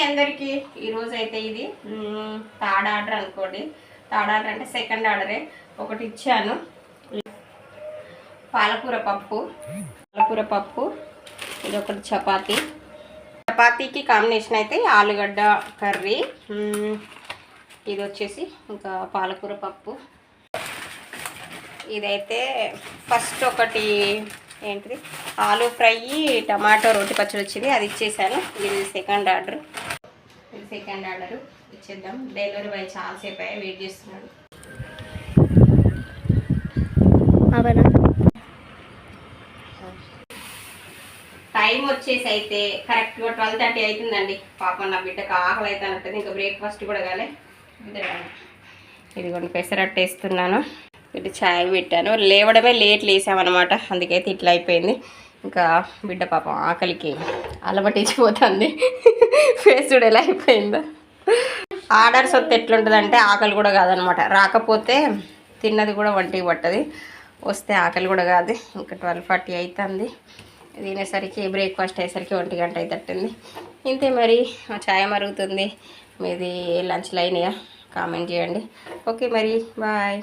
అందరికీ ఈరోజు అయితే ఇది థర్డ్ ఆర్డర్ అనుకోండి. థర్డ్ ఆర్డర్ అంటే సెకండ్ ఆర్డరే. ఒకటి ఇచ్చాను, పాలకూర పప్పు. ఇది ఒకటి చపాతీకి కాంబినేషన్ అయితే ఆలుగడ్డ కర్రీ. ఇది వచ్చేసి ఇంకా పాలకూర పప్పు. ఇదైతే ఫస్ట్ ఒకటి ఏంటిది ఆలు ఫ్రై టమాటో రోటి పచ్చడి వచ్చింది, అది ఇచ్చేసాను. ఇది సెకండ్ ఆర్డర్ ఇచ్చేద్దాం. డెలివరీ బాయ్ చాలాసేపు అయ్యి వెయిట్ చేస్తున్నాడు. అవనా టైం వచ్చేసి అయితే కరెక్ట్గా 12:30 అవుతుందండి. పాపం నా బిడ్డకు ఆకలి అయితే అంటుంది. ఇంకా బ్రేక్ఫాస్ట్ కూడా కాలే. ఇదిగోండి పెసరట్టు వేస్తున్నాను. ఇటు ఛాయ్ పెట్టాను. లేవడమే లేసామన్నమాట, అందుకైతే ఇట్లా అయిపోయింది. ఇంకా బిడ్డ పాపం ఆకలికి అలమటించిపోతుంది. ఫేస్ కూడా ఎలా అయిపోయిందో. ఆర్డర్స్ వస్తే ఎట్లుంటుందంటే ఆకలి కూడా కాదనమాట. రాకపోతే తిన్నది కూడా వంటికి పట్టది, వస్తే ఆకలి కూడా కాదు. ఇంకా 12:40 అవుతుంది. తినేసరికి బ్రేక్ఫాస్ట్ అయ్యేసరికి 1 గంట అవుతుంది. ఇంతే మరి. ఛాయ్ మరుగుతుంది. మీది లంచ్లు అయినాయా కామెంట్ చేయండి. ఓకే మరి బాయ్.